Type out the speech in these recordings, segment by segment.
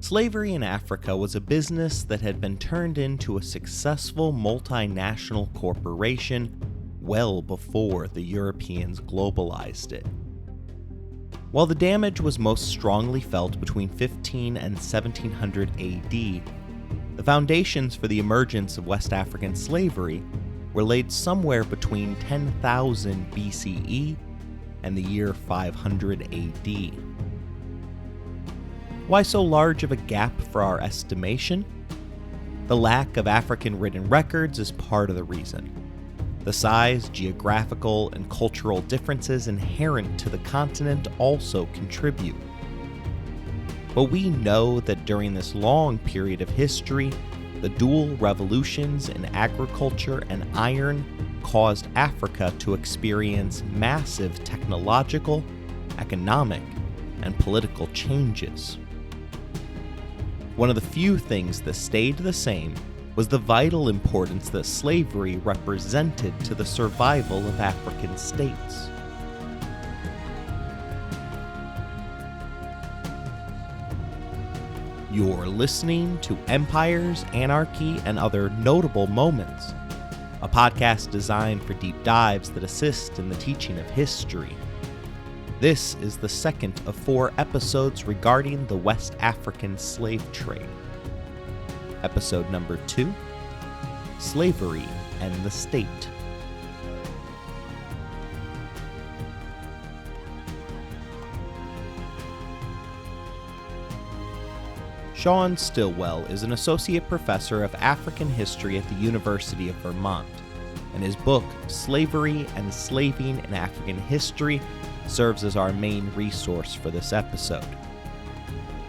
Slavery in Africa was a business that had been turned into a successful multinational corporation well before the Europeans globalized it. While the damage was most strongly felt between 15 and 1700 AD, the foundations for the emergence of West African slavery were laid somewhere between 10,000 BCE and the year 500 AD. Why so large of a gap for our estimation? The lack of African written records is part of the reason. The size, geographical, and cultural differences inherent to the continent also contribute. But we know that during this long period of history, the dual revolutions in agriculture and iron caused Africa to experience massive technological, economic, and political changes. One of the few things that stayed the same was the vital importance that slavery represented to the survival of African states. You're listening to Empires, Anarchy, and Other Notable Moments, a podcast designed for deep dives that assist in the teaching of history. This is the second of 4 episodes regarding the West African slave trade. Episode number 2, Slavery and the State. Sean Stillwell is an associate professor of African history at the University of Vermont, and his book, Slavery and Slaving in African History, serves as our main resource for this episode.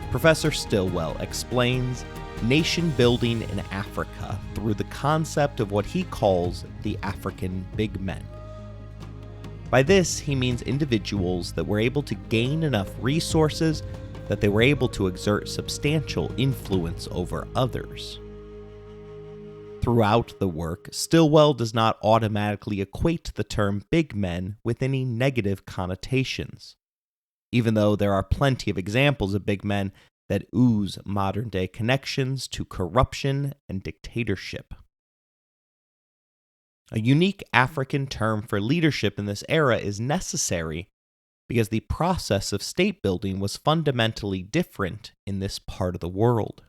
Professor Stillwell explains nation building in Africa through the concept of what he calls the African big men. By this, he means individuals that were able to gain enough resources that they were able to exert substantial influence over others. Throughout the work, Stillwell does not automatically equate the term big men with any negative connotations, even though there are plenty of examples of big men that ooze modern-day connections to corruption and dictatorship. A unique African term for leadership in this era is necessary because the process of state building was fundamentally different in this part of the world.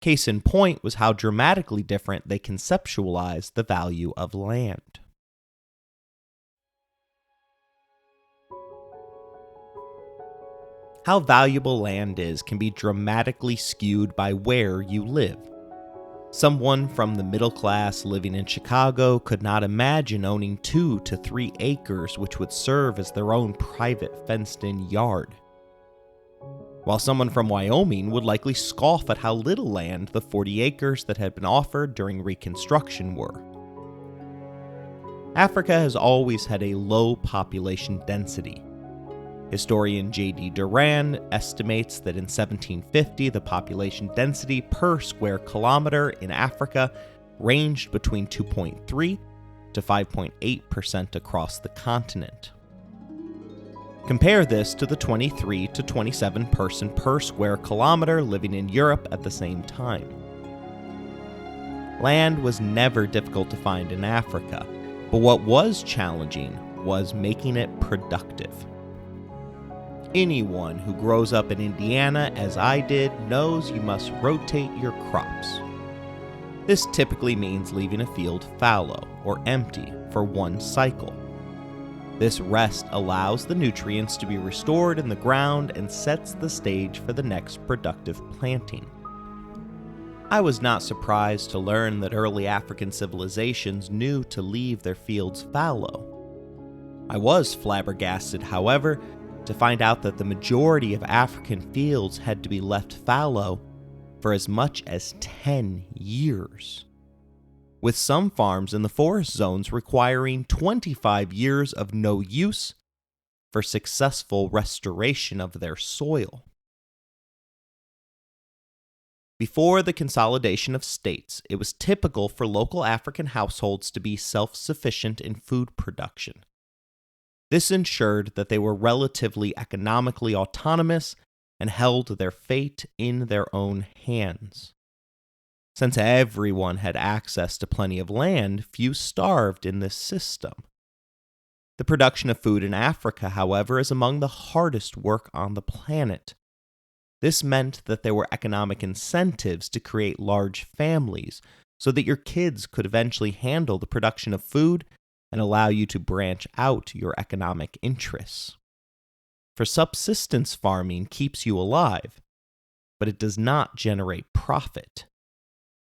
Case in point was how dramatically different they conceptualized the value of land. How valuable land is can be dramatically skewed by where you live. Someone from the middle class living in Chicago could not imagine owning 2 to 3 acres which would serve as their own private fenced-in yard, while someone from Wyoming would likely scoff at how little land the 40 acres that had been offered during Reconstruction were. Africa has always had a low population density. Historian J.D. Duran estimates that in 1750 the population density per square kilometer in Africa ranged between 2.3 to 5.8% across the continent. Compare this to the 23 to 27 person per square kilometer living in Europe at the same time. Land was never difficult to find in Africa, but what was challenging was making it productive. Anyone who grows up in Indiana, as I did, knows you must rotate your crops. This typically means leaving a field fallow or empty for one cycle. This rest allows the nutrients to be restored in the ground and sets the stage for the next productive planting. I was not surprised to learn that early African civilizations knew to leave their fields fallow. I was flabbergasted, however, to find out that the majority of African fields had to be left fallow for as much as 10 years, with some farms in the forest zones requiring 25 years of no use for successful restoration of their soil. Before the consolidation of states, it was typical for local African households to be self-sufficient in food production. This ensured that they were relatively economically autonomous and held their fate in their own hands. Since everyone had access to plenty of land, few starved in this system. The production of food in Africa, however, is among the hardest work on the planet. This meant that there were economic incentives to create large families so that your kids could eventually handle the production of food and allow you to branch out your economic interests. For subsistence farming keeps you alive, but it does not generate profit.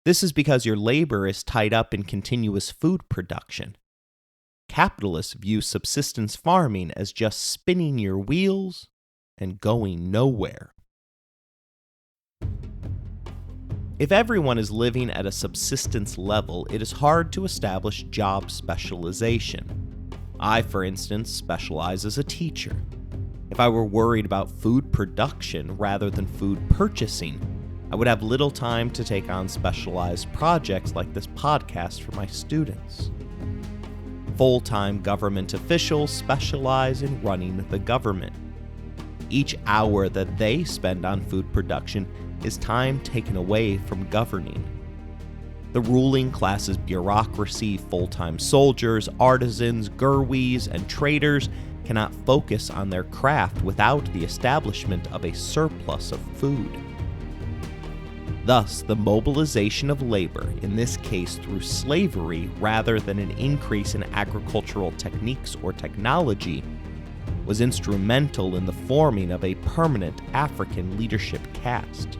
This is because your labor is tied up in continuous food production. Capitalists view subsistence farming as just spinning your wheels and going nowhere. If everyone is living at a subsistence level, it is hard to establish job specialization. I, for instance, specialize as a teacher. If I were worried about food production rather than food purchasing, I would have little time to take on specialized projects like this podcast for my students. Full-time government officials specialize in running the government. Each hour that they spend on food production is time taken away from governing. The ruling class's bureaucracy, full-time soldiers, artisans, gurwees, and traders cannot focus on their craft without the establishment of a surplus of food. Thus, the mobilization of labor, in this case through slavery rather than an increase in agricultural techniques or technology, was instrumental in the forming of a permanent African leadership caste.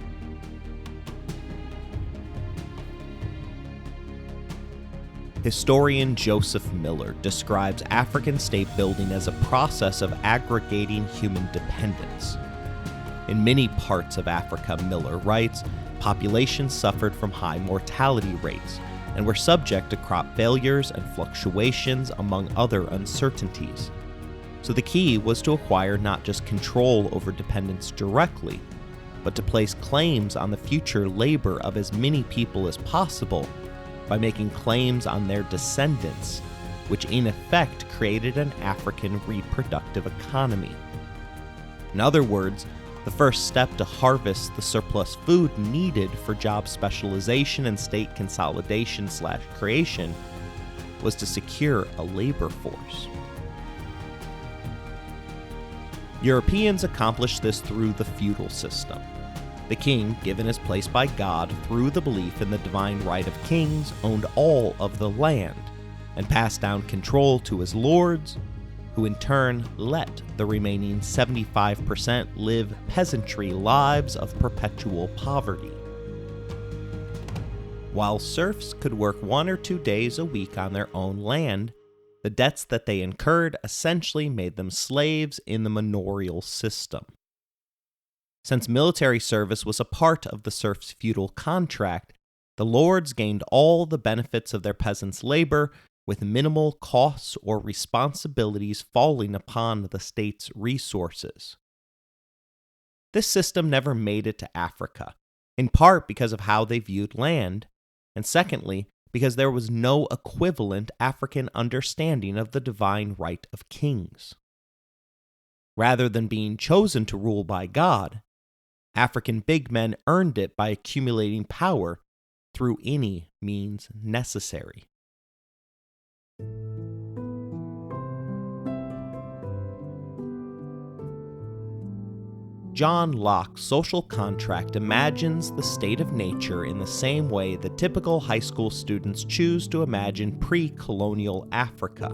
Historian Joseph Miller describes African state building as a process of aggregating human dependence. In many parts of Africa, Miller writes, populations suffered from high mortality rates and were subject to crop failures and fluctuations, among other uncertainties. So the key was to acquire not just control over dependence directly, but to place claims on the future labor of as many people as possible by making claims on their descendants, which in effect created an African reproductive economy. In other words, the first step to harvest the surplus food needed for job specialization and state consolidation/creation was to secure a labor force. Europeans accomplished this through the feudal system. The king, given his place by God through the belief in the divine right of kings, owned all of the land and passed down control to his lords, who in turn let the remaining 75% live peasantry lives of perpetual poverty. While serfs could work 1 or 2 days a week on their own land, the debts that they incurred essentially made them slaves in the manorial system. Since military service was a part of the serf's feudal contract, the lords gained all the benefits of their peasants' labor with minimal costs or responsibilities falling upon the state's resources. This system never made it to Africa, in part because of how they viewed land, and secondly, because there was no equivalent African understanding of the divine right of kings. Rather than being chosen to rule by God, African big men earned it by accumulating power through any means necessary. John Locke's social contract imagines the state of nature in the same way that typical high school students choose to imagine pre-colonial Africa.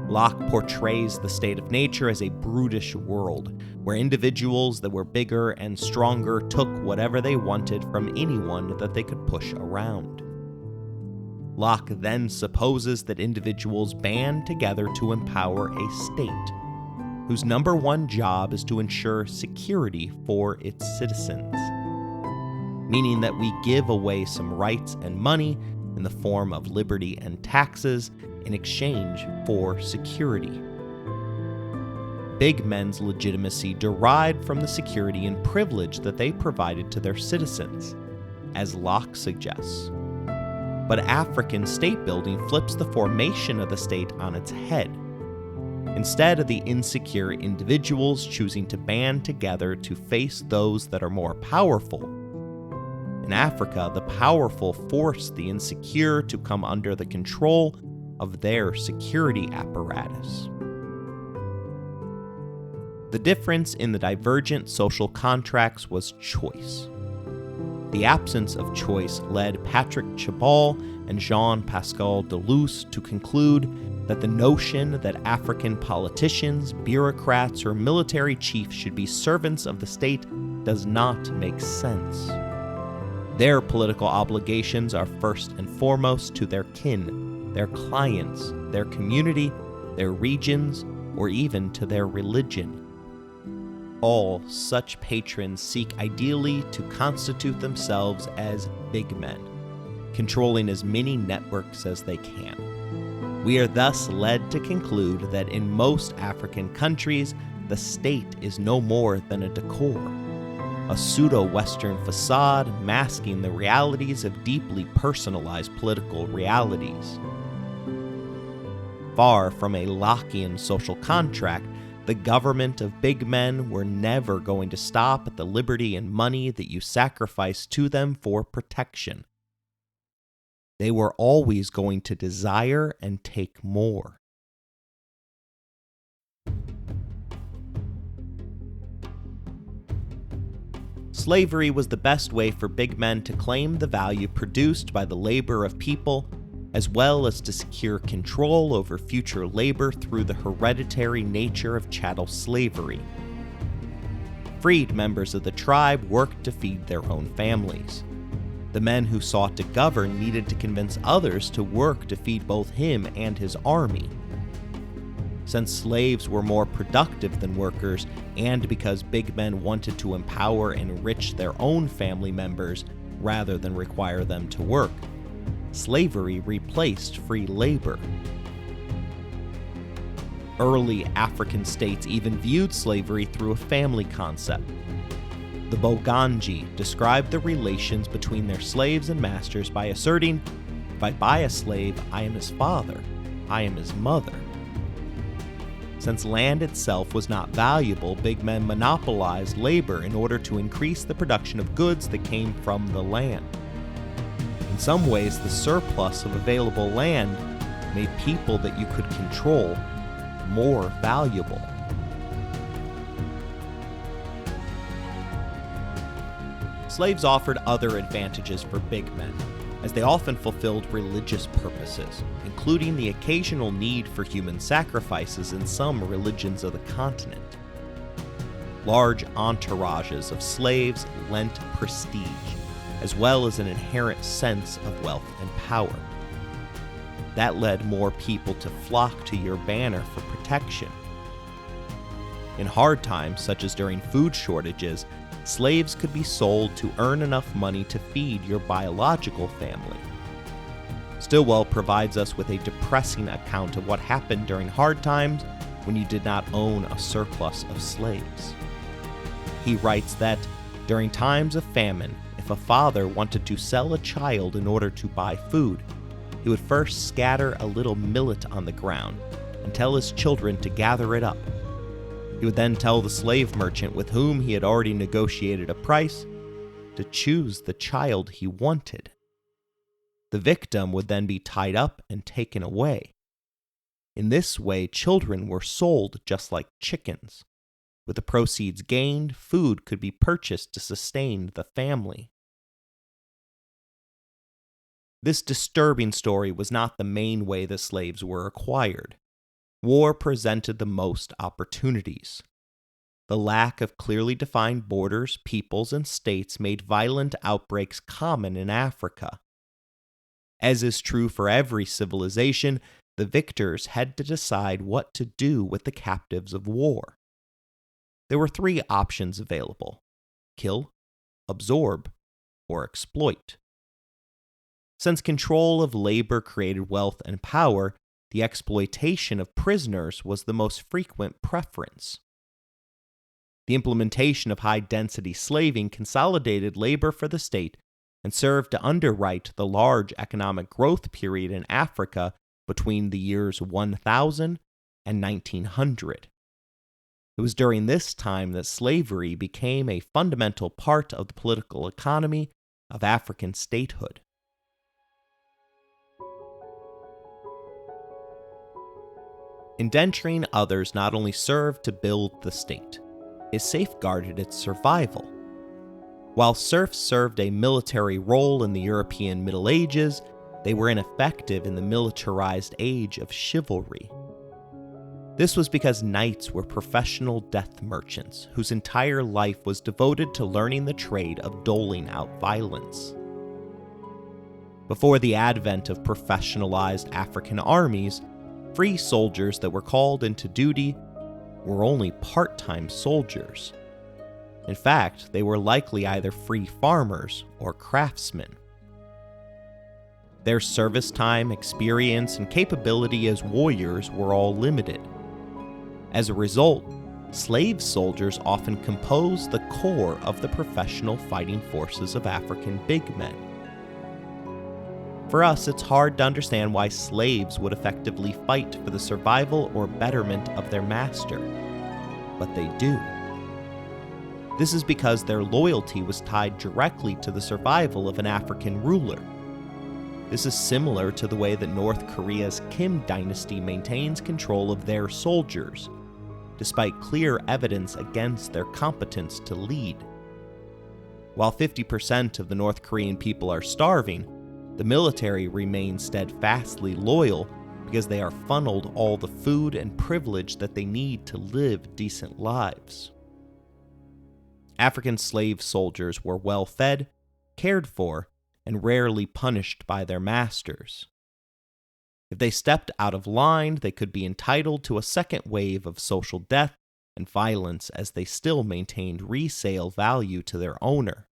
Locke portrays the state of nature as a brutish world, where individuals that were bigger and stronger took whatever they wanted from anyone that they could push around. Locke then supposes that individuals band together to empower a state, whose number one job is to ensure security for its citizens, meaning that we give away some rights and money in the form of liberty and taxes in exchange for security. Big men's legitimacy derived from the security and privilege that they provided to their citizens, as Locke suggests. But African state building flips the formation of the state on its head. instead of the insecure individuals choosing to band together to face those that are more powerful. In Africa, the powerful forced the insecure to come under the control of their security apparatus. The difference in the divergent social contracts was choice. The absence of choice led Patrick Chabal and Jean-Pascal Deleuze to conclude that the notion that African politicians, bureaucrats, or military chiefs should be servants of the state does not make sense. Their political obligations are first and foremost to their kin, their clients, their community, their regions, or even to their religion. All such patrons seek ideally to constitute themselves as big men, controlling as many networks as they can. We are thus led to conclude that in most African countries, the state is no more than a decor, a pseudo-Western facade masking the realities of deeply personalized political realities. Far from a Lockean social contract, the government of big men were never going to stop at the liberty and money that you sacrificed to them for protection. They were always going to desire and take more. Slavery was the best way for big men to claim the value produced by the labor of people, as well as to secure control over future labor through the hereditary nature of chattel slavery. Freed members of the tribe worked to feed their own families. The men who sought to govern needed to convince others to work to feed both him and his army. Since slaves were more productive than workers, and because big men wanted to empower and enrich their own family members rather than require them to work, slavery replaced free labor. Early African states even viewed slavery through a family concept. The Boganji described the relations between their slaves and masters by asserting, "If I buy a slave, I am his father, I am his mother." Since land itself was not valuable, big men monopolized labor in order to increase the production of goods that came from the land. In some ways, the surplus of available land made people that you could control more valuable. Slaves offered other advantages for big men, as they often fulfilled religious purposes, including the occasional need for human sacrifices in some religions of the continent. Large entourages of slaves lent prestige, as well as an inherent sense of wealth and power. That led more people to flock to your banner for protection. In hard times, such as during food shortages, slaves could be sold to earn enough money to feed your biological family. Stilwell provides us with a depressing account of what happened during hard times when you did not own a surplus of slaves. He writes that, during times of famine, if a father wanted to sell a child in order to buy food, he would first scatter a little millet on the ground and tell his children to gather it up. He would then tell the slave merchant with whom he had already negotiated a price to choose the child he wanted. The victim would then be tied up and taken away. In this way, children were sold just like chickens. With the proceeds gained, food could be purchased to sustain the family. This disturbing story was not the main way the slaves were acquired. War presented the most opportunities. The lack of clearly defined borders, peoples, and states made violent outbreaks common in Africa. As is true for every civilization, the victors had to decide what to do with the captives of war. There were three options available: kill, absorb, or exploit. Since control of labor created wealth and power, the exploitation of prisoners was the most frequent preference. The implementation of high-density slaving consolidated labor for the state and served to underwrite the large economic growth period in Africa between the years 1000 and 1900. It was during this time that slavery became a fundamental part of the political economy of African statehood. Indenturing others not only served to build the state, it safeguarded its survival. While serfs served a military role in the European Middle Ages, they were ineffective in the militarized age of chivalry. This was because knights were professional death merchants whose entire life was devoted to learning the trade of doling out violence. Before the advent of professionalized African armies, free soldiers that were called into duty were only part-time soldiers. In fact, they were likely either free farmers or craftsmen. Their service time, experience, and capability as warriors were all limited. As a result, slave soldiers often composed the core of the professional fighting forces of African big men. For us, it's hard to understand why slaves would effectively fight for the survival or betterment of their master, but they do. This is because their loyalty was tied directly to the survival of an African ruler. This is similar to the way that North Korea's Kim dynasty maintains control of their soldiers, despite clear evidence against their competence to lead. While 50% of the North Korean people are starving, the military remains steadfastly loyal because they are funneled all the food and privilege that they need to live decent lives. African slave soldiers were well fed, cared for, and rarely punished by their masters. If they stepped out of line, they could be entitled to a second wave of social death and violence as they still maintained resale value to their owner.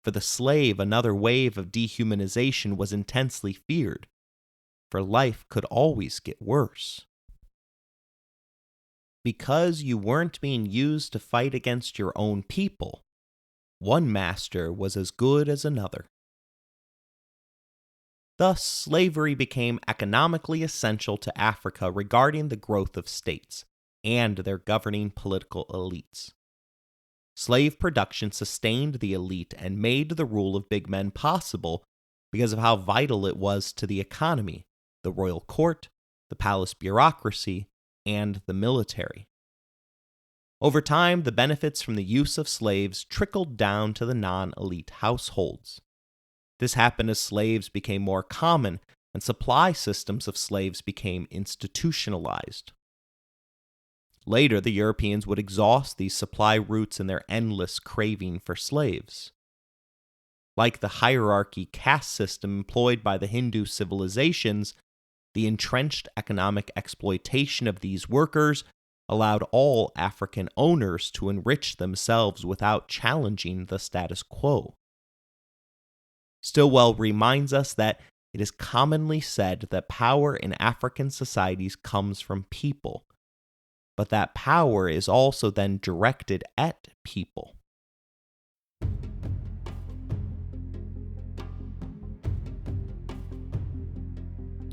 For the slave, another wave of dehumanization was intensely feared, for life could always get worse. Because you weren't being used to fight against your own people, one master was as good as another. Thus, slavery became economically essential to Africa regarding the growth of states and their governing political elites. Slave production sustained the elite and made the rule of big men possible because of how vital it was to the economy, the royal court, the palace bureaucracy, and the military. Over time, the benefits from the use of slaves trickled down to the non-elite households. This happened as slaves became more common and supply systems of slaves became institutionalized. Later, the Europeans would exhaust these supply routes in their endless craving for slaves. Like the hierarchy caste system employed by the Hindu civilizations, the entrenched economic exploitation of these workers allowed all African owners to enrich themselves without challenging the status quo. Stilwell reminds us that it is commonly said that power in African societies comes from people, but that power is also then directed at people.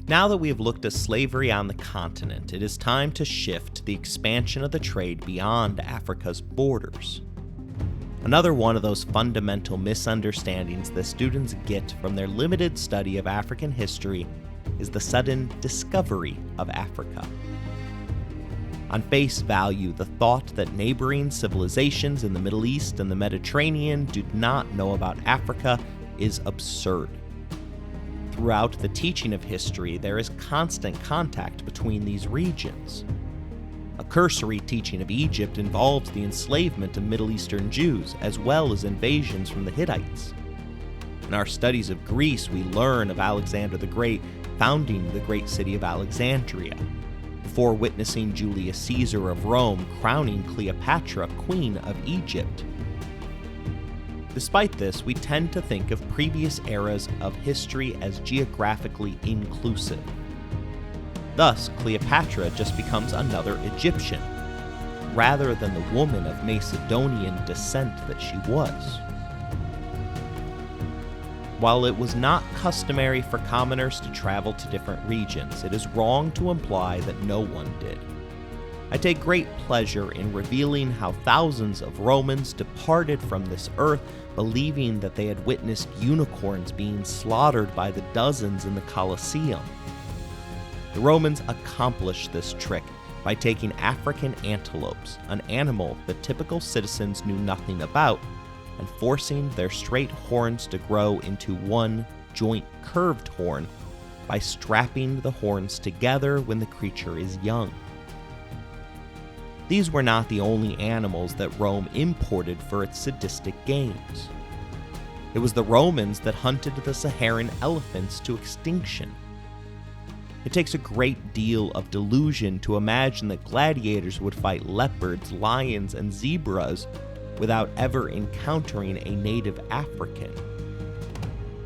Now that we have looked at slavery on the continent, it is time to shift the expansion of the trade beyond Africa's borders. Another one of those fundamental misunderstandings that students get from their limited study of African history is the sudden discovery of Africa. On face value, the thought that neighboring civilizations in the Middle East and the Mediterranean do not know about Africa is absurd. Throughout the teaching of history, there is constant contact between these regions. A cursory teaching of Egypt involves the enslavement of Middle Eastern Jews, as well as invasions from the Hittites. In our studies of Greece, we learn of Alexander the Great founding the great city of Alexandria, before witnessing Julius Caesar of Rome crowning Cleopatra Queen of Egypt. Despite this, we tend to think of previous eras of history as geographically inclusive. Thus, Cleopatra just becomes another Egyptian, rather than the woman of Macedonian descent that she was. While it was not customary for commoners to travel to different regions, it is wrong to imply that no one did. I take great pleasure in revealing how thousands of Romans departed from this earth believing that they had witnessed unicorns being slaughtered by the dozens in the Colosseum. The Romans accomplished this trick by taking African antelopes, an animal that typical citizens knew nothing about, and forcing their straight horns to grow into one joint curved horn by strapping the horns together when the creature is young. These were not the only animals that Rome imported for its sadistic games. It was the Romans that hunted the Saharan elephants to extinction. It takes a great deal of delusion to imagine that gladiators would fight leopards, lions, and zebras without ever encountering a native African.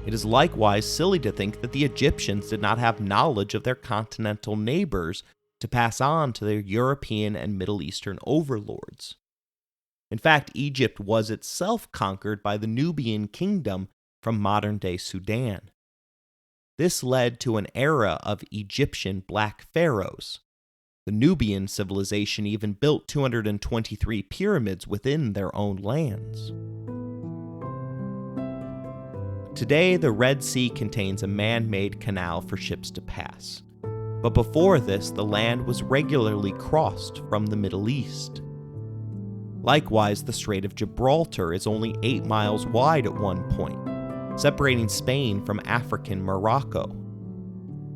It is likewise silly to think that the Egyptians did not have knowledge of their continental neighbors to pass on to their European and Middle Eastern overlords. In fact, Egypt was itself conquered by the Nubian kingdom from modern-day Sudan. This led to an era of Egyptian black pharaohs. The Nubian civilization even built 223 pyramids within their own lands. Today, the Red Sea contains a man-made canal for ships to pass. But before this, the land was regularly crossed from the Middle East. Likewise, the Strait of Gibraltar is only 8 miles wide at one point, separating Spain from African Morocco.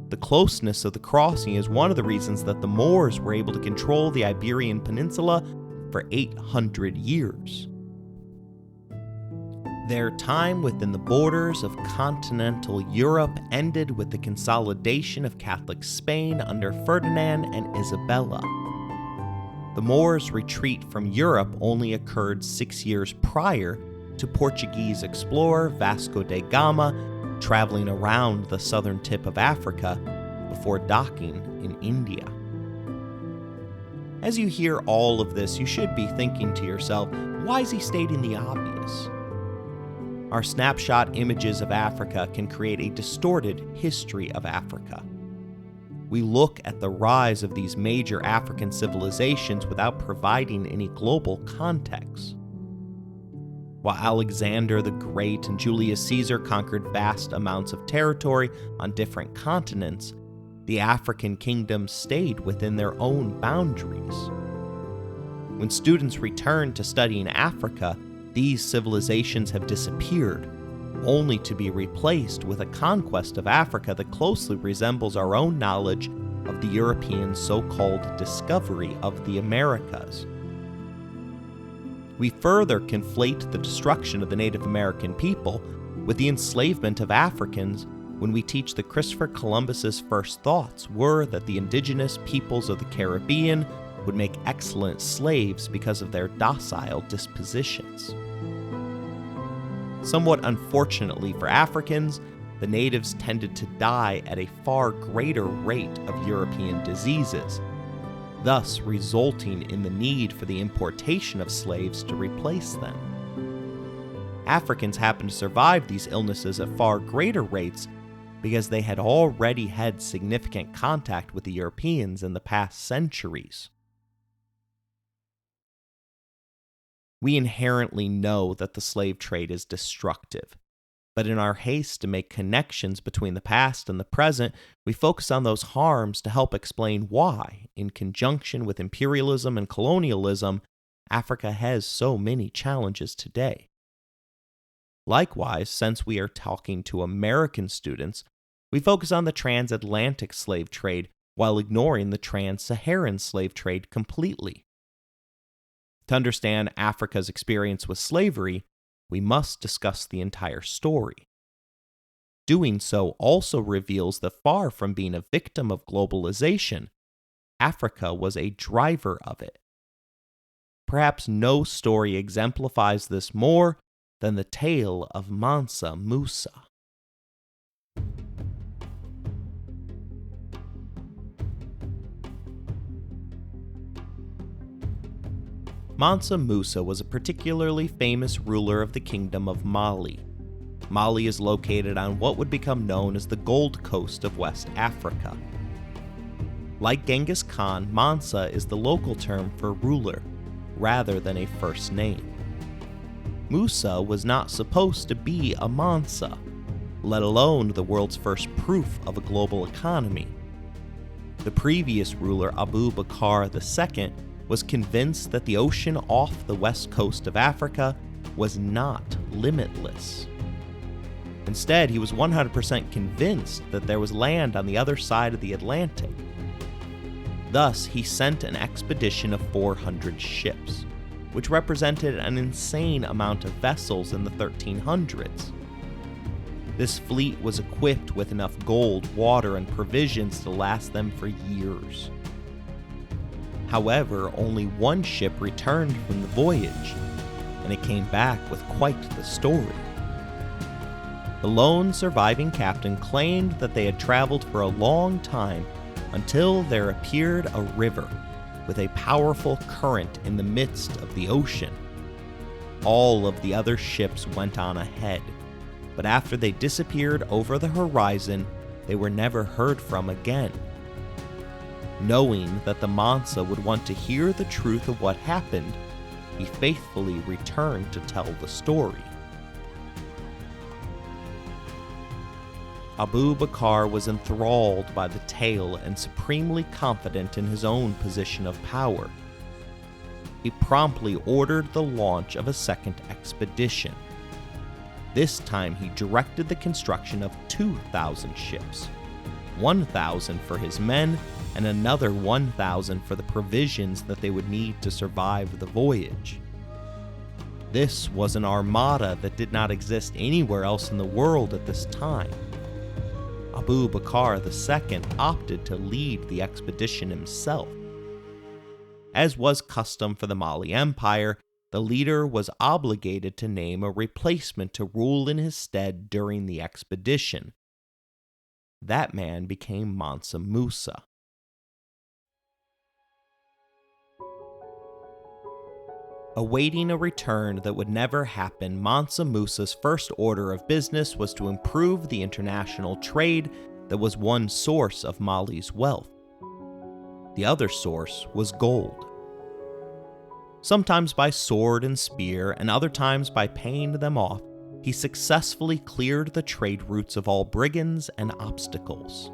The closeness of the crossing is one of the reasons that the Moors were able to control the Iberian Peninsula for 800 years. Their time within the borders of continental Europe ended with the consolidation of Catholic Spain under Ferdinand and Isabella. The Moors' retreat from Europe only occurred 6 years prior to Portuguese explorer Vasco da Gama traveling around the southern tip of Africa before docking in India. As you hear all of this, you should be thinking to yourself, why is he stating the obvious? Our snapshot images of Africa can create a distorted history of Africa. We look at the rise of these major African civilizations without providing any global context. While Alexander the Great and Julius Caesar conquered vast amounts of territory on different continents, the African kingdoms stayed within their own boundaries. When students return to studying Africa, these civilizations have disappeared, only to be replaced with a conquest of Africa that closely resembles our own knowledge of the European so-called discovery of the Americas. We further conflate the destruction of the Native American people with the enslavement of Africans when we teach that Christopher Columbus's first thoughts were that the indigenous peoples of the Caribbean would make excellent slaves because of their docile dispositions. Somewhat unfortunately for Africans, the natives tended to die at a far greater rate of European diseases, thus resulting in the need for the importation of slaves to replace them. Africans happened to survive these illnesses at far greater rates because they had already had significant contact with the Europeans in the past centuries. We inherently know that the slave trade is destructive, but in our haste to make connections between the past and the present, we focus on those harms to help explain why, in conjunction with imperialism and colonialism, Africa has so many challenges today. Likewise, since we are talking to American students, we focus on the transatlantic slave trade while ignoring the trans-Saharan slave trade completely. To understand Africa's experience with slavery, we must discuss the entire story. Doing so also reveals that far from being a victim of globalization, Africa was a driver of it. Perhaps no story exemplifies this more than the tale of Mansa Musa. Mansa Musa was a particularly famous ruler of the Kingdom of Mali. Mali is located on what would become known as the Gold Coast of West Africa. Like Genghis Khan, Mansa is the local term for ruler, rather than a first name. Musa was not supposed to be a Mansa, let alone the world's first proof of a global economy. The previous ruler, Abu Bakr II, was convinced that the ocean off the west coast of Africa was not limitless. Instead, he was 100% convinced that there was land on the other side of the Atlantic. Thus, he sent an expedition of 400 ships, which represented an insane amount of vessels in the 1300s. This fleet was equipped with enough gold, water, and provisions to last them for years. However, only one ship returned from the voyage, and it came back with quite the story. The lone surviving captain claimed that they had traveled for a long time until there appeared a river with a powerful current in the midst of the ocean. All of the other ships went on ahead, but after they disappeared over the horizon, they were never heard from again. Knowing that the Mansa would want to hear the truth of what happened, he faithfully returned to tell the story. Abu Bakr was enthralled by the tale and supremely confident in his own position of power. He promptly ordered the launch of a second expedition. This time he directed the construction of 2,000 ships, 1,000 for his men and another 1,000 for the provisions that they would need to survive the voyage. This was an armada that did not exist anywhere else in the world at this time. Abu Bakr II opted to lead the expedition himself. As was custom for the Mali Empire, the leader was obligated to name a replacement to rule in his stead during the expedition. That man became Mansa Musa. Awaiting a return that would never happen, Mansa Musa's first order of business was to improve the international trade that was one source of Mali's wealth. The other source was gold. Sometimes by sword and spear, and other times by paying them off, he successfully cleared the trade routes of all brigands and obstacles.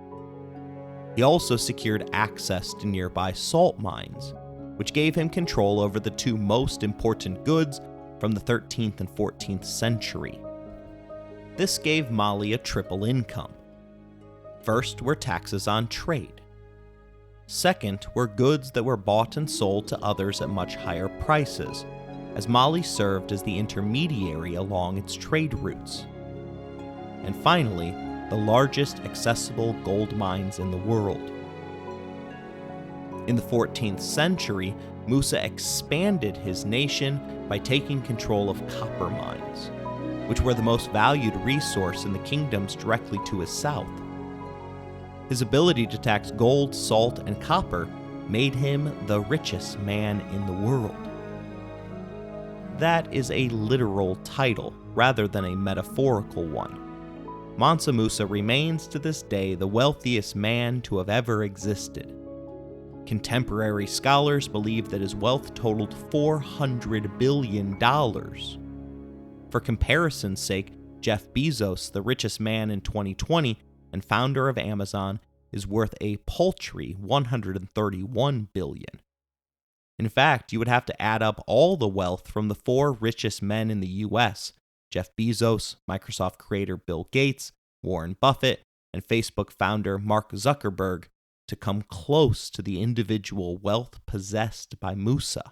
He also secured access to nearby salt mines, which gave him control over the two most important goods from the 13th and 14th century. This gave Mali a triple income. First were taxes on trade. Second were goods that were bought and sold to others at much higher prices, as Mali served as the intermediary along its trade routes. And finally, the largest accessible gold mines in the world. In the 14th century, Musa expanded his nation by taking control of copper mines, which were the most valued resource in the kingdoms directly to his south. His ability to tax gold, salt, and copper made him the richest man in the world. That is a literal title, rather than a metaphorical one. Mansa Musa remains to this day the wealthiest man to have ever existed. Contemporary scholars believe that his wealth totaled $400 billion. For comparison's sake, Jeff Bezos, the richest man in 2020 and founder of Amazon, is worth a paltry $131 billion. In fact, you would have to add up all the wealth from the four richest men in the US, Jeff Bezos, Microsoft creator Bill Gates, Warren Buffett, and Facebook founder Mark Zuckerberg, to come close to the individual wealth possessed by Musa.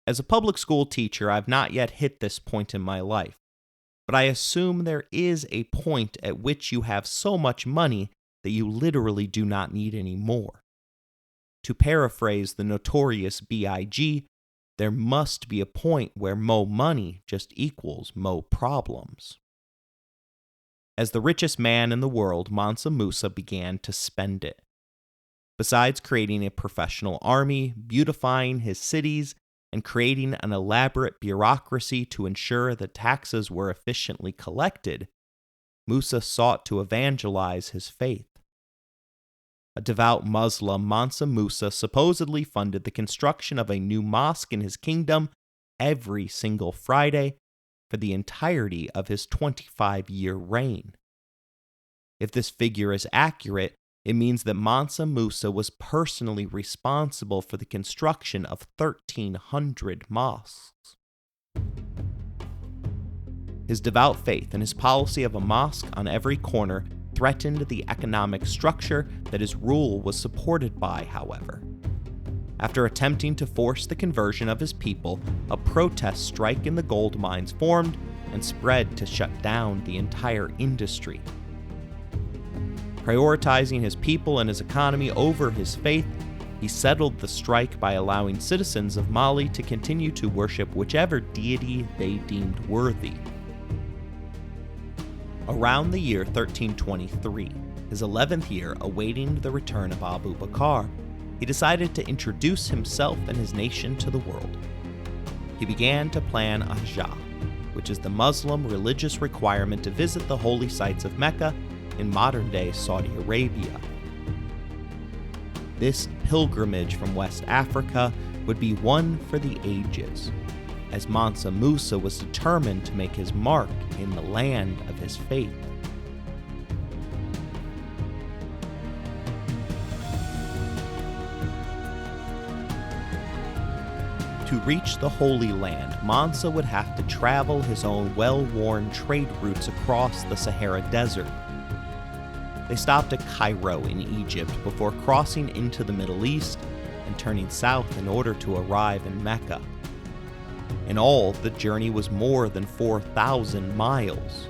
As a public school teacher, I've not yet hit this point in my life, but I assume there is a point at which you have so much money that you literally do not need any more. To paraphrase the notorious B.I.G., there must be a point where mo money just equals mo problems. As the richest man in the world, Mansa Musa began to spend it. Besides creating a professional army, beautifying his cities, and creating an elaborate bureaucracy to ensure that taxes were efficiently collected, Musa sought to evangelize his faith. A devout Muslim, Mansa Musa supposedly funded the construction of a new mosque in his kingdom every single Friday for the entirety of his 25-year reign. If this figure is accurate, it means that Mansa Musa was personally responsible for the construction of 1,300 mosques. His devout faith and his policy of a mosque on every corner threatened the economic structure that his rule was supported by, however. After attempting to force the conversion of his people, a protest strike in the gold mines formed and spread to shut down the entire industry. Prioritizing his people and his economy over his faith, he settled the strike by allowing citizens of Mali to continue to worship whichever deity they deemed worthy. Around the year 1323, his 11th year awaiting the return of Abu Bakr, he decided to introduce himself and his nation to the world. He began to plan a Hajj, which is the Muslim religious requirement to visit the holy sites of Mecca in modern-day Saudi Arabia. This pilgrimage from West Africa would be one for the ages, as Mansa Musa was determined to make his mark in the land of his faith. To reach the Holy Land, Mansa would have to travel his own well-worn trade routes across the Sahara Desert. They stopped at Cairo in Egypt before crossing into the Middle East and turning south in order to arrive in Mecca. In all, the journey was more than 4,000 miles.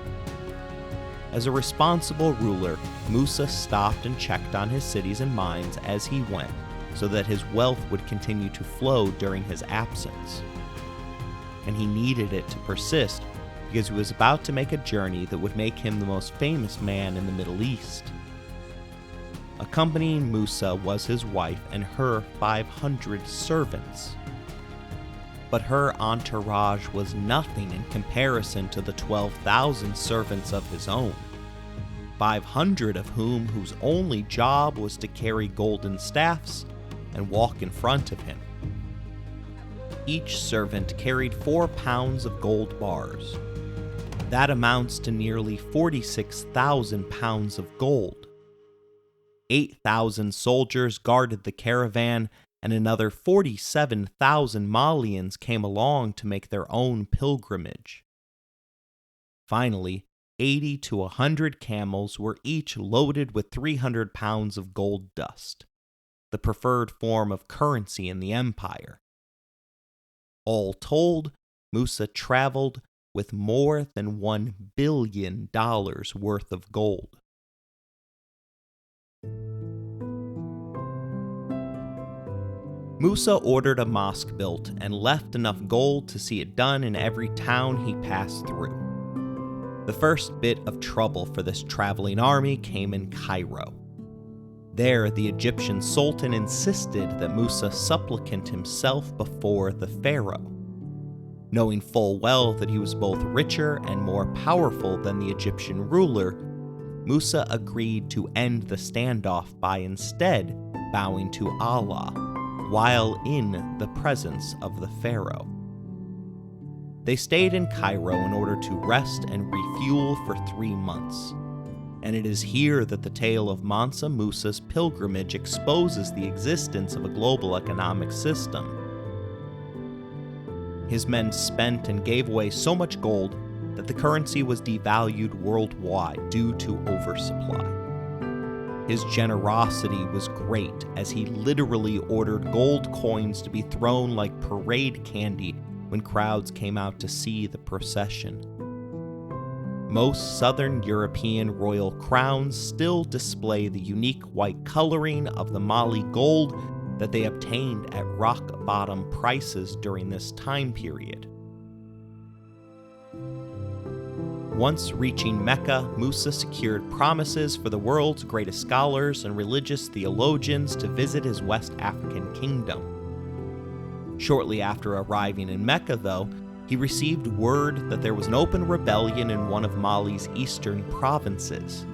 As a responsible ruler, Musa stopped and checked on his cities and mines as he went, so that his wealth would continue to flow during his absence. And he needed it to persist because he was about to make a journey that would make him the most famous man in the Middle East. Accompanying Musa was his wife and her 500 servants. But her entourage was nothing in comparison to the 12,000 servants of his own, 500 of whose only job was to carry golden staffs and walk in front of him. Each servant carried 4 pounds of gold bars. That amounts to nearly 46,000 pounds of gold. 8,000 soldiers guarded the caravan, and another 47,000 Malians came along to make their own pilgrimage. Finally, 80 to 100 camels were each loaded with 300 pounds of gold dust, the preferred form of currency in the empire. All told, Musa traveled with more than $1 billion worth of gold. Musa ordered a mosque built and left enough gold to see it done in every town he passed through. The first bit of trouble for this traveling army came in Cairo. There, the Egyptian sultan insisted that Musa supplicant himself before the pharaoh. Knowing full well that he was both richer and more powerful than the Egyptian ruler, Musa agreed to end the standoff by instead bowing to Allah while in the presence of the pharaoh. They stayed in Cairo in order to rest and refuel for 3 months. And it is here that the tale of Mansa Musa's pilgrimage exposes the existence of a global economic system. His men spent and gave away so much gold that the currency was devalued worldwide due to oversupply. His generosity was great, as he literally ordered gold coins to be thrown like parade candy when crowds came out to see the procession. Most Southern European royal crowns still display the unique white coloring of the Mali gold that they obtained at rock-bottom prices during this time period. Once reaching Mecca, Musa secured promises for the world's greatest scholars and religious theologians to visit his West African kingdom. Shortly after arriving in Mecca, though, he received word that there was an open rebellion in one of Mali's eastern provinces.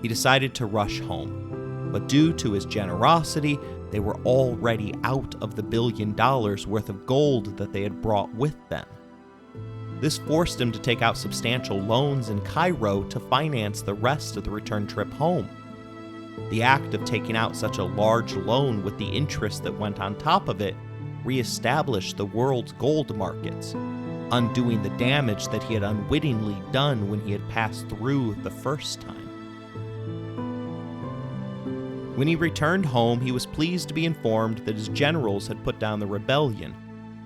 He decided to rush home, but due to his generosity, they were already out of the $1 billion worth of gold that they had brought with them. This forced him to take out substantial loans in Cairo to finance the rest of the return trip home. The act of taking out such a large loan with the interest that went on top of it reestablished the world's gold markets, undoing the damage that he had unwittingly done when he had passed through the first time. When he returned home, he was pleased to be informed that his generals had put down the rebellion,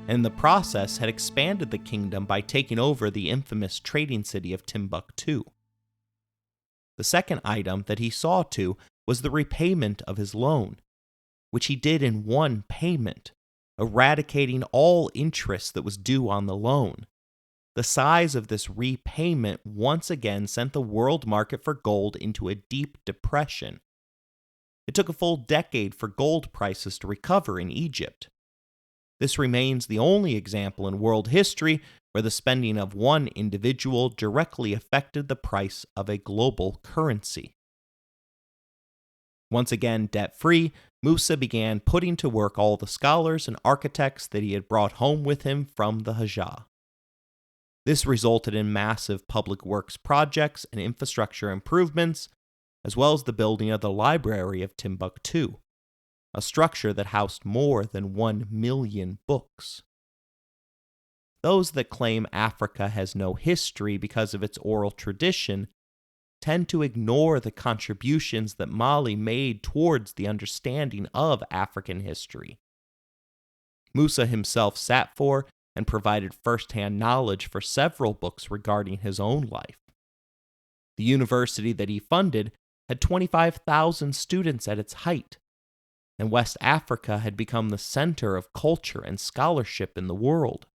and in the process had expanded the kingdom by taking over the infamous trading city of Timbuktu. The second item that he saw to was the repayment of his loan, which he did in one payment, eradicating all interest that was due on the loan. The size of this repayment once again sent the world market for gold into a deep depression. It took a full decade for gold prices to recover in Egypt. This remains the only example in world history where the spending of one individual directly affected the price of a global currency. Once again debt-free, Musa began putting to work all the scholars and architects that he had brought home with him from the Hejaz. This resulted in massive public works projects and infrastructure improvements, as well as the building of the Library of Timbuktu, a structure that housed more than 1 million books. Those that claim Africa has no history because of its oral tradition tend to ignore the contributions that Mali made towards the understanding of African history. Musa himself sat for and provided first-hand knowledge for several books regarding his own life. The university that he funded had 25,000 students at its height, and West Africa had become the center of culture and scholarship in the world.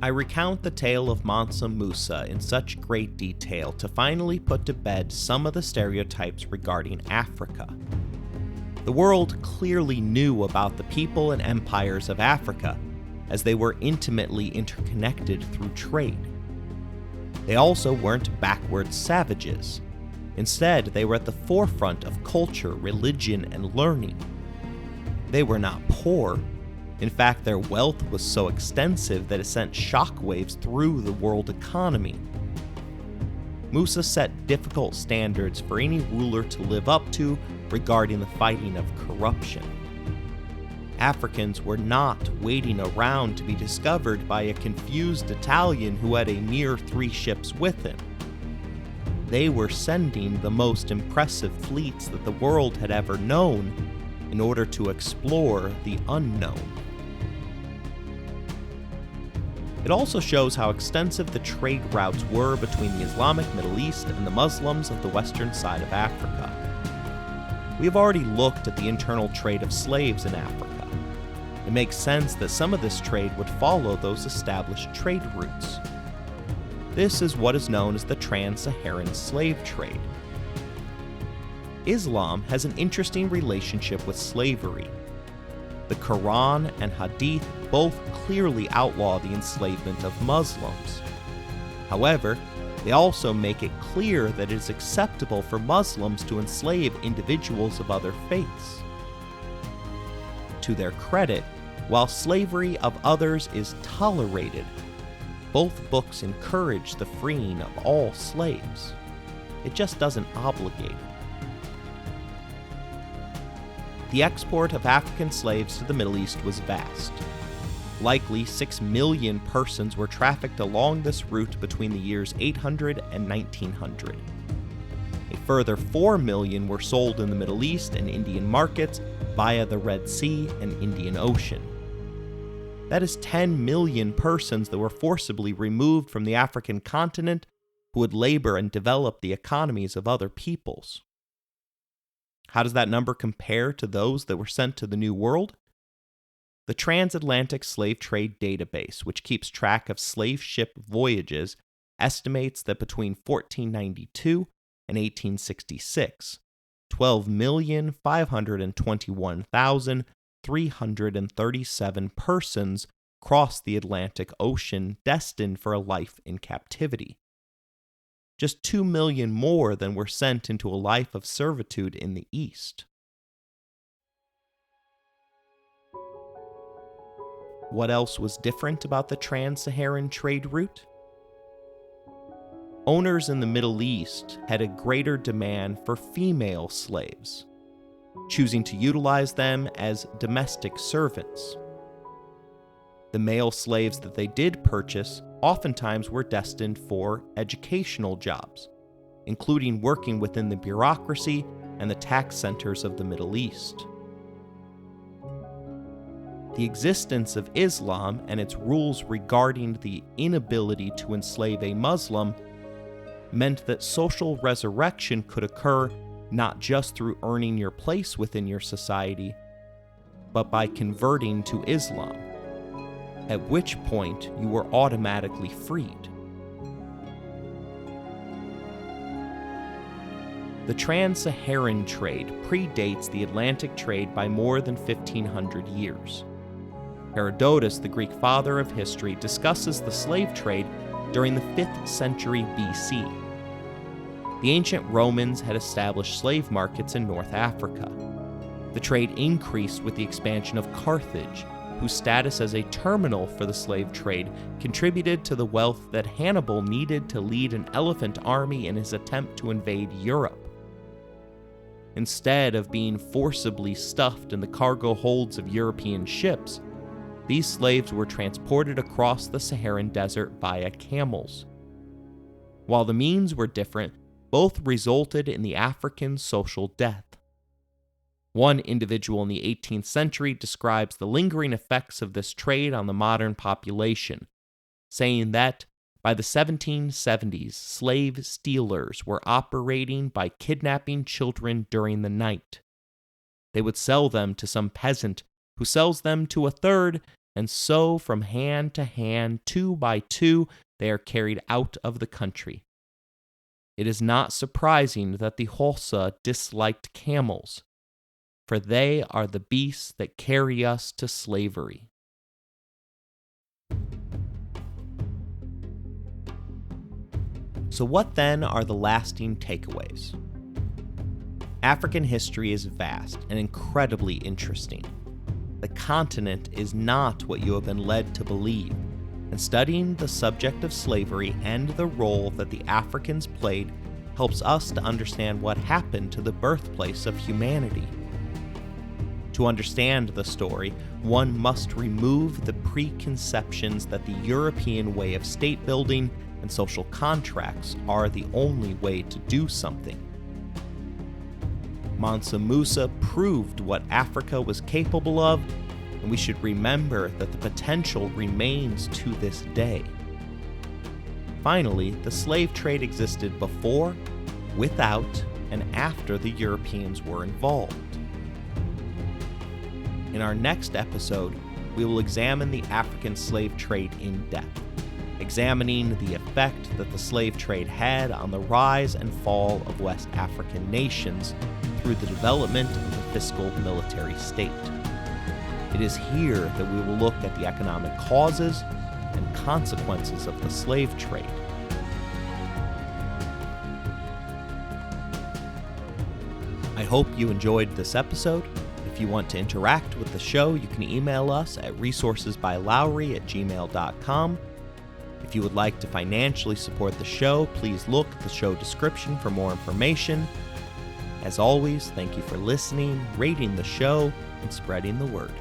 I recount the tale of Mansa Musa in such great detail to finally put to bed some of the stereotypes regarding Africa. The world clearly knew about the people and empires of Africa, as they were intimately interconnected through trade. They also weren't backward savages. Instead, they were at the forefront of culture, religion, and learning. They were not poor. In fact, their wealth was so extensive that it sent shockwaves through the world economy. Musa set difficult standards for any ruler to live up to regarding the fighting of corruption. Africans were not waiting around to be discovered by a confused Italian who had a mere 3 ships with him. They were sending the most impressive fleets that the world had ever known in order to explore the unknown. It also shows how extensive the trade routes were between the Islamic Middle East and the Muslims of the western side of Africa. We have already looked at the internal trade of slaves in Africa. It makes sense that some of this trade would follow those established trade routes. This is what is known as the Trans-Saharan Slave Trade. Islam has an interesting relationship with slavery. The Quran and Hadith both clearly outlaw the enslavement of Muslims. However, they also make it clear that it is acceptable for Muslims to enslave individuals of other faiths. To their credit, while slavery of others is tolerated, both books encourage the freeing of all slaves. It just doesn't obligate it. The export of African slaves to the Middle East was vast. Likely 6 million persons were trafficked along this route between the years 800 and 1900. A further 4 million were sold in the Middle East and Indian markets via the Red Sea and Indian Ocean. That is 10 million persons that were forcibly removed from the African continent who would labor and develop the economies of other peoples. How does that number compare to those that were sent to the New World? The Transatlantic Slave Trade database, which keeps track of slave ship voyages, estimates that between 1492 in 1866, 12,521,337 persons crossed the Atlantic Ocean destined for a life in captivity. Just 2 million more than were sent into a life of servitude in the East. What else was different about the trans-Saharan trade route? Owners in the Middle East had a greater demand for female slaves, choosing to utilize them as domestic servants. The male slaves that they did purchase oftentimes were destined for educational jobs, including working within the bureaucracy and the tax centers of the Middle East. The existence of Islam and its rules regarding the inability to enslave a Muslim meant that social resurrection could occur not just through earning your place within your society, but by converting to Islam, at which point you were automatically freed. The trans-Saharan trade predates the Atlantic trade by more than 1,500 years. Herodotus, the Greek father of history, discusses the slave trade during the 5th century BC. The ancient Romans had established slave markets in North Africa. The trade increased with the expansion of Carthage, whose status as a terminal for the slave trade contributed to the wealth that Hannibal needed to lead an elephant army in his attempt to invade Europe. Instead of being forcibly stuffed in the cargo holds of European ships, these slaves were transported across the Saharan desert via camels. While the means were different, both resulted in the African social death. One individual in the 18th century describes the lingering effects of this trade on the modern population, saying that by the 1770s, slave stealers were operating by kidnapping children during the night. They would sell them to some peasant who sells them to a third, and so from hand to hand, 2 by 2, they are carried out of the country. It is not surprising that the Hausa disliked camels, for they are the beasts that carry us to slavery. So what then are the lasting takeaways? African history is vast and incredibly interesting. The continent is not what you have been led to believe, and studying the subject of slavery and the role that the Africans played helps us to understand what happened to the birthplace of humanity. To understand the story, one must remove the preconceptions that the European way of state building and social contracts are the only way to do something. Mansa Musa proved what Africa was capable of, and we should remember that the potential remains to this day. Finally, the slave trade existed before, without, and after the Europeans were involved. In our next episode, we will examine the African slave trade in depth, examining the effect that the slave trade had on the rise and fall of West African nations through the development of the fiscal military state. It is here that we will look at the economic causes and consequences of the slave trade. I hope you enjoyed this episode. If you want to interact with the show, you can email us at resourcesbylowry@gmail.com. If you would like to financially support the show, please look at the show description for more information. As always, thank you for listening, rating the show, and spreading the word.